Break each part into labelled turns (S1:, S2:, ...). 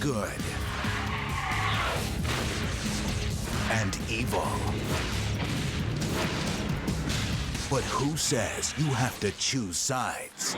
S1: good and evil. But who says you have to choose sides?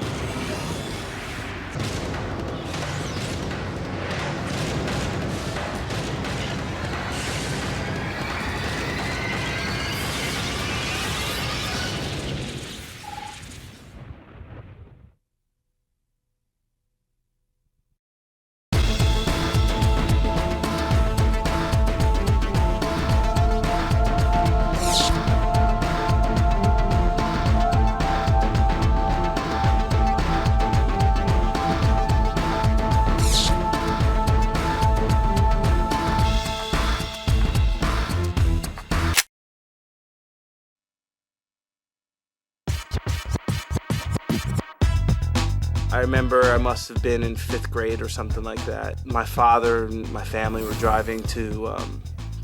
S2: I remember I must have been in 5th grade or something like that. My father and my family were driving to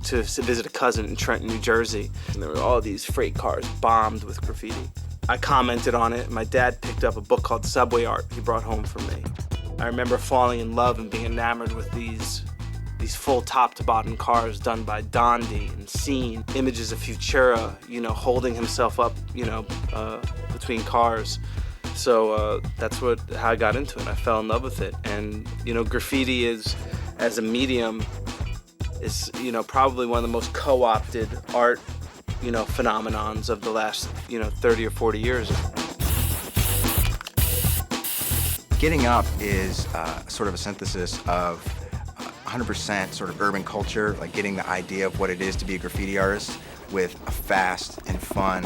S2: visit a cousin in Trenton, New Jersey, and there were all these freight cars bombed with graffiti. I commented on it. My dad picked up a book called Subway Art he brought home for me. I remember falling in love and being enamored with these full top-to-bottom cars done by Dondi and Scene, images of Futura, holding himself up, between cars. So that's how I got into it. I fell in love with it. And, graffiti as a medium is, probably one of the most co-opted art, phenomenons of the last, 30 or 40 years.
S3: Getting Up is sort of a synthesis of 100% sort of urban culture, like getting the idea of what it is to be a graffiti artist with a fast and fun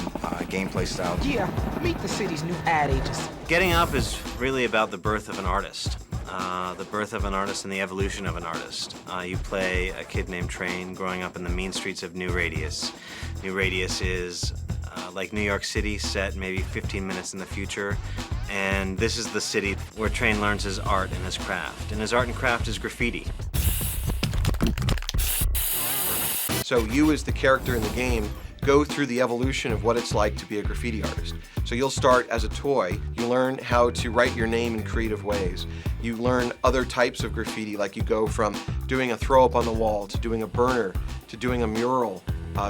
S3: gameplay style.
S4: Yeah, meet the city's new ad agency.
S5: Getting Up is really about the birth of an artist. The birth of an artist and the evolution of an artist. You play a kid named Train growing up in the mean streets of New Radius. New Radius is like New York City, set maybe 15 minutes in the future. And this is the city where Train learns his art and his craft. And his art and craft is graffiti.
S6: So you, as the character in the game, go through the evolution of what it's like to be a graffiti artist. So you'll start as a toy. You learn how to write your name in creative ways. You learn other types of graffiti, like you go from doing a throw up on the wall to doing a burner to doing a mural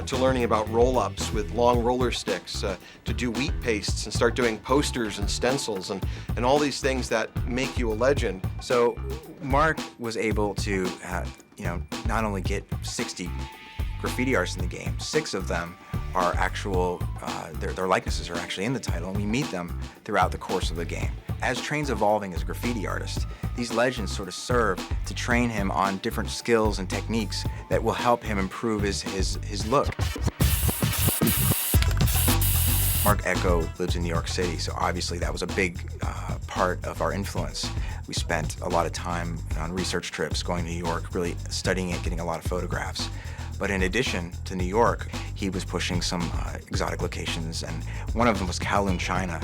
S6: to learning about roll-ups with long roller sticks, to do wheat pastes and start doing posters and stencils and all these things that make you a legend.
S3: So Mark was able to, not only get 60 graffiti artists in the game. 6 of them are actual, their likenesses are actually in the title, and we meet them throughout the course of the game. As Train's evolving as a graffiti artist, these legends sort of serve to train him on different skills and techniques that will help him improve his look. Mark Ecko lives in New York City, so obviously that was a big part of our influence. We spent a lot of time on research trips going to New York, really studying it, getting a lot of photographs. But in addition to New York, he was pushing some exotic locations, and one of them was Kowloon, China,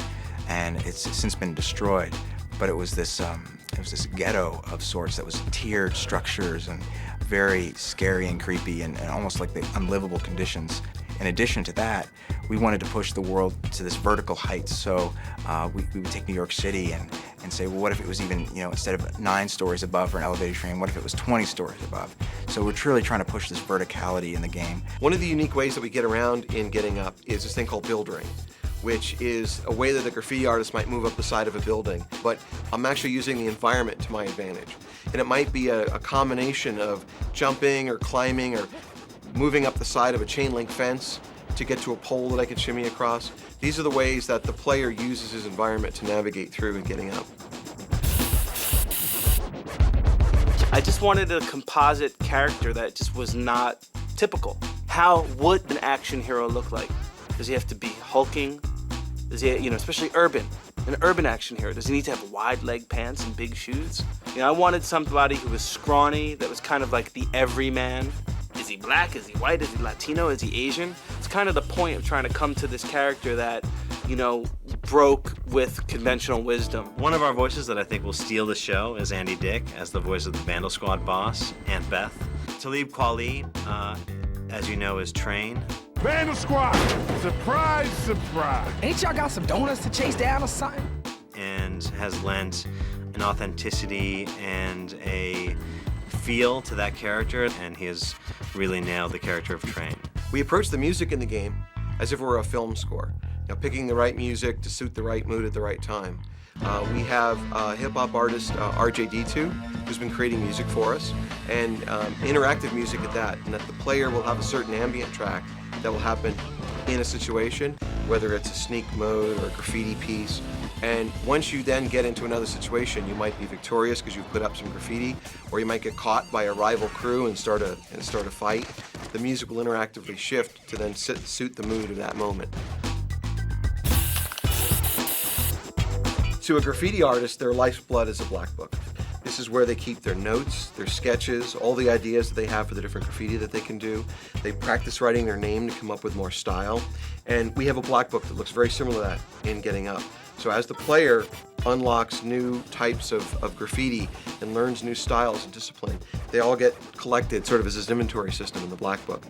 S3: and it's since been destroyed. But it was this ghetto of sorts that was tiered structures and very scary and creepy and almost like the unlivable conditions. In addition to that, we wanted to push the world to this vertical height, so we would take New York City and say, well, what if it was even, instead of 9 stories above for an elevated train, what if it was 20 stories above? So we're truly trying to push this verticality in the game.
S6: One of the unique ways that we get around in Getting Up is this thing called buildering, which is a way that a graffiti artist might move up the side of a building, but I'm actually using the environment to my advantage. And it might be a combination of jumping or climbing or moving up the side of a chain link fence to get to a pole that I can shimmy across. These are the ways that the player uses his environment to navigate through and Getting Up.
S2: I just wanted a composite character that just was not typical. How would an action hero look like? Does he have to be hulking? Does he, especially urban? An urban action hero, does he need to have wide leg pants and big shoes? I wanted somebody who was scrawny, that was kind of like the everyman. Is he black? Is he white? Is he Latino? Is he Asian? It's kind of the point of trying to come to this character that, broke with conventional wisdom.
S5: One of our voices that I think will steal the show is Andy Dick as the voice of the Vandal Squad boss, Aunt Beth. Talib Kweli, as you know, is Train.
S7: Vandal Squad! Surprise, surprise!
S4: Ain't y'all got some donuts to chase down or something?
S5: And has lent an authenticity and a feel to that character, and he has really nailed the character of Train.
S6: We approach the music in the game as if it were a film score. Picking the right music to suit the right mood at the right time. We have hip-hop artist RJD2, who's been creating music for us, and interactive music at that, and that the player will have a certain ambient track that will happen in a situation, whether it's a sneak mode or a graffiti piece. And once you then get into another situation, you might be victorious because you've put up some graffiti, or you might get caught by a rival crew and start a fight. The music will interactively shift to then suit the mood of that moment. To a graffiti artist, their lifeblood is a black book. This is where they keep their notes, their sketches, all the ideas that they have for the different graffiti that they can do. They practice writing their name to come up with more style. And we have a black book that looks very similar to that in Getting Up. So as the player unlocks new types of graffiti and learns new styles and discipline, they all get collected sort of as an inventory system in the black book.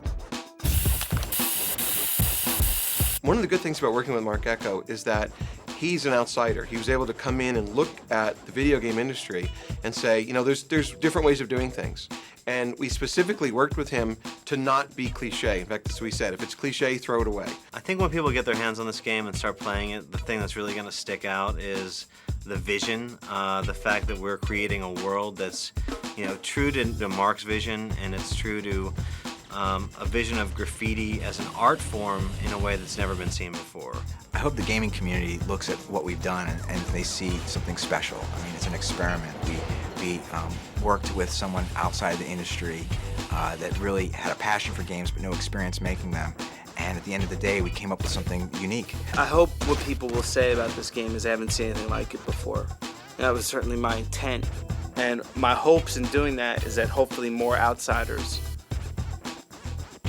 S6: One of the good things about working with Mark Ecko is that he's an outsider. He was able to come in and look at the video game industry and say, there's different ways of doing things. And we specifically worked with him to not be cliche. In fact, that's what we said. If it's cliche, throw it away.
S5: I think when people get their hands on this game and start playing it, the thing that's really going to stick out is the vision, the fact that we're creating a world that's, true to Mark's vision, and it's true to a vision of graffiti as an art form in a way that's never been seen before.
S3: I hope the gaming community looks at what we've done and they see something special. It's an experiment. We worked with someone outside the industry that really had a passion for games but no experience making them. And at the end of the day, we came up with something unique.
S2: I hope what people will say about this game is they haven't seen anything like it before. That was certainly my intent. And my hopes in doing that is that hopefully more outsiders,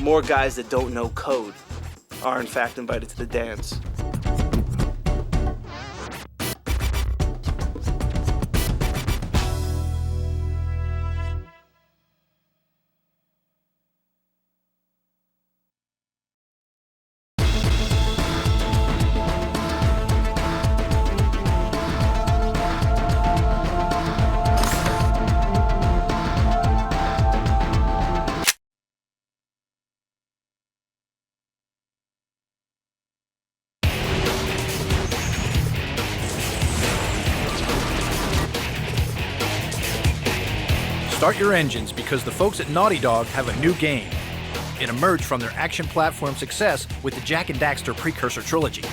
S2: more guys that don't know code, are in fact invited to the dance.
S8: Start your engines because the folks at Naughty Dog have a new game. It emerged from their action platform success with the Jak and Daxter precursor trilogy.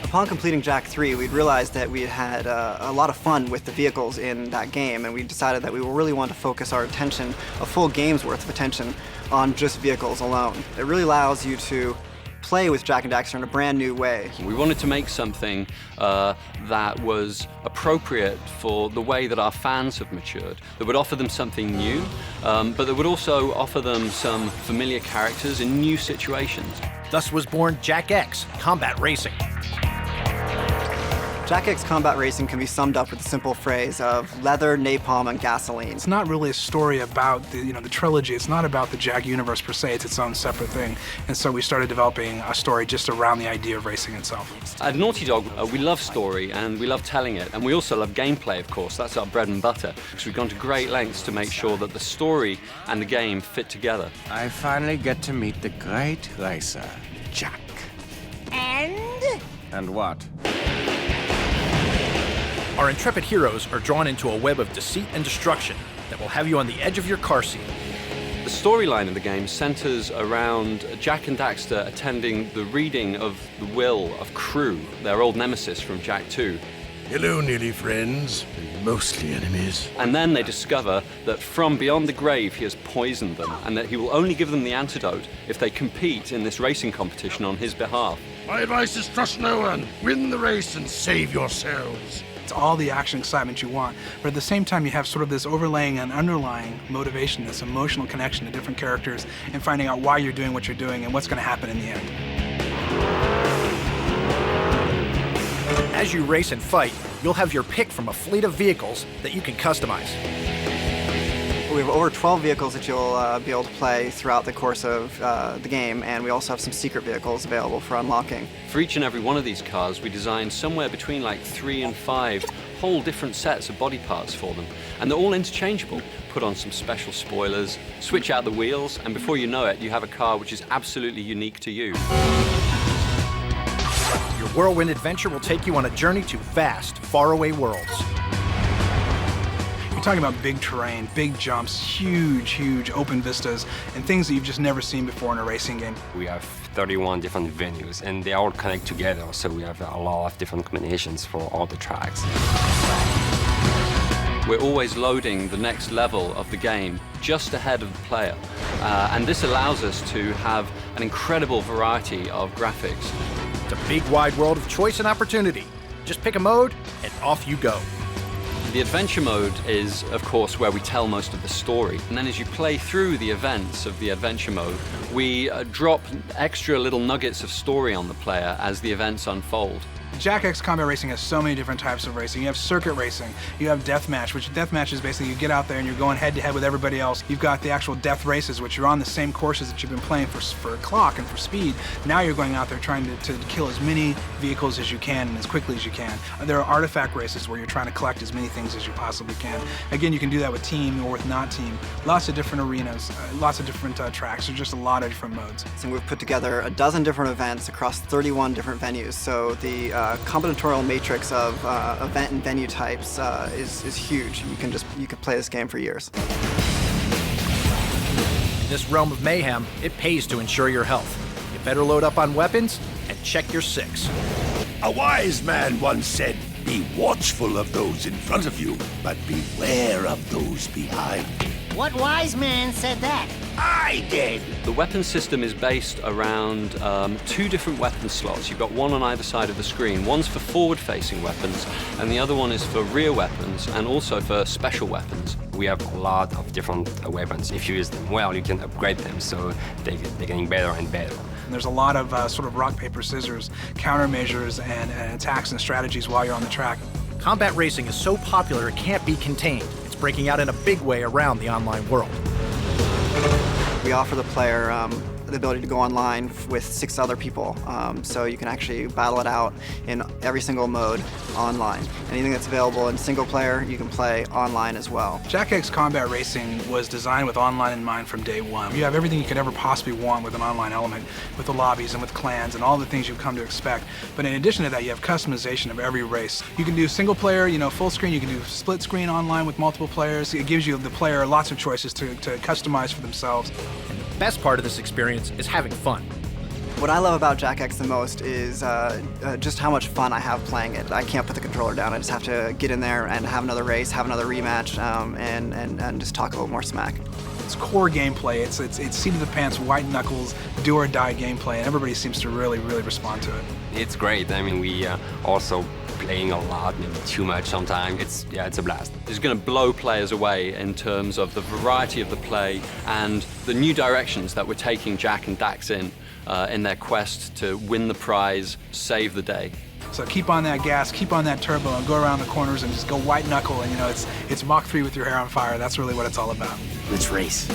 S9: Upon completing Jak 3, we realized that we had a lot of fun with the vehicles in that game, and we decided that we really wanted to focus our attention, a full game's worth of attention, on just vehicles alone. It really allows you to play with Jak and Daxter in a brand new way.
S10: We wanted to make something that was appropriate for the way that our fans have matured, that would offer them something new, but that would also offer them some familiar characters in new situations.
S8: Thus was born Jak X, Combat Racing.
S9: Jak X Combat Racing can be summed up with the simple phrase of leather, napalm, and gasoline.
S4: It's not really a story about the trilogy. It's not about the Jak universe per se. It's its own separate thing. And so we started developing a story just around the idea of racing itself.
S10: At Naughty Dog, we love story and we love telling it, and we also love gameplay, of course. That's our bread and butter. Because we've gone to great lengths to make sure that the story and the game fit together.
S11: I finally get to meet the great racer, Jak. And what?
S8: Our intrepid heroes are drawn into a web of deceit and destruction that will have you on the edge of your car seat.
S10: The storyline of the game centers around Jak and Daxter attending the reading of the will of Crew, their old nemesis from Jak 2.
S7: Hello, nearly friends, mostly enemies.
S10: And then they discover that from beyond the grave he has poisoned them, and that he will only give them the antidote if they compete in this racing competition on his behalf.
S7: My advice is trust no one. Win the race and save yourselves.
S4: It's all the action excitement you want, but at the same time you have sort of this overlaying and underlying motivation, this emotional connection to different characters, and finding out why you're doing what you're doing and what's going to happen in the end.
S8: As you race and fight, you'll have your pick from a fleet of vehicles that you can customize.
S9: We have over 12 vehicles that you'll be able to play throughout the course of the game, and we also have some secret vehicles available for unlocking.
S10: For each and every one of these cars, we designed somewhere between like 3 and 5 whole different sets of body parts for them. And they're all interchangeable. Put on some special spoilers, switch out the wheels, and before you know it, you have a car which is absolutely unique to you.
S8: Your whirlwind adventure will take you on a journey to vast, faraway worlds.
S4: You're talking about big terrain, big jumps, huge open vistas, and things that you've just never seen before in a racing game.
S12: We have 31 different venues, and they all connect together, so we have a lot of different combinations for all the tracks.
S10: We're always loading the next level of the game just ahead of the player, and this allows us to have an incredible variety of graphics.
S8: It's a big, wide world of choice and opportunity. Just pick a mode, and off you go.
S10: The adventure mode is, of course, where we tell most of the story. And then as you play through the events of the adventure mode, we drop extra little nuggets of story on the player as the events unfold.
S4: Jak X Combat Racing has so many different types of racing. You have circuit racing, you have deathmatch, which deathmatch is basically you get out there and you're going head-to-head with everybody else. You've got the actual death races, which you're on the same courses that you've been playing for clock and for speed. Now you're going out there trying to kill as many vehicles as you can and as quickly as you can. There are artifact races where you're trying to collect as many things as you possibly can. Again, you can do that with team or with not team. Lots of different arenas, lots of different tracks. There's just a lot of different modes.
S9: So we've put together a dozen different events across 31 different venues. So the combinatorial matrix of event and venue types is huge. You can play this game for years.
S8: In this realm of mayhem, it pays to ensure your health. You better load up on weapons and check your 6.
S1: A wise man once said, "Be watchful of those in front of you, but beware of those behind."
S13: What wise man said that?
S1: I did!
S10: The weapon system is based around 2 different weapon slots. You've got one on either side of the screen. One's for forward-facing weapons, and the other one is for rear weapons, and also for special weapons.
S12: We have a lot of different weapons. If you use them well, you can upgrade them, so they're getting better and better.
S4: And there's a lot of sort of rock, paper, scissors, countermeasures, and attacks and strategies while you're on the track.
S8: Combat racing is so popular it can't be contained. It's breaking out in a big way around the online world.
S9: We offer the player the ability to go online with 6 other people, so you can actually battle it out in every single mode online. Anything that's available in single player, you can play online as well.
S4: Jak X Combat Racing was designed with online in mind from day one. You have everything you could ever possibly want with an online element, with the lobbies and with clans and all the things you've come to expect. But in addition to that, you have customization of every race. You can do single player, full screen. You can do split screen online with multiple players. It gives you, the player, lots of choices to customize for themselves.
S8: And the best part of this experience is having fun.
S9: What I love about Jak X the most is just how much fun I have playing it. I can't put the controller down. I just have to get in there and have another race, have another rematch, and just talk a little more smack.
S4: It's core gameplay. It's seat of the pants, white knuckles, do or die gameplay, and everybody seems to really respond to it.
S12: It's great. I mean, we also playing a lot, maybe too much sometimes. It's a blast.
S10: It's going to blow players away in terms of the variety of the play and the new directions that we're taking Jak and Dax in their quest to win the prize, save the day.
S4: So keep on that gas, keep on that turbo, and go around the corners and just go white knuckle. And it's Mach 3 with your hair on fire. That's really what it's all about.
S1: Let's race.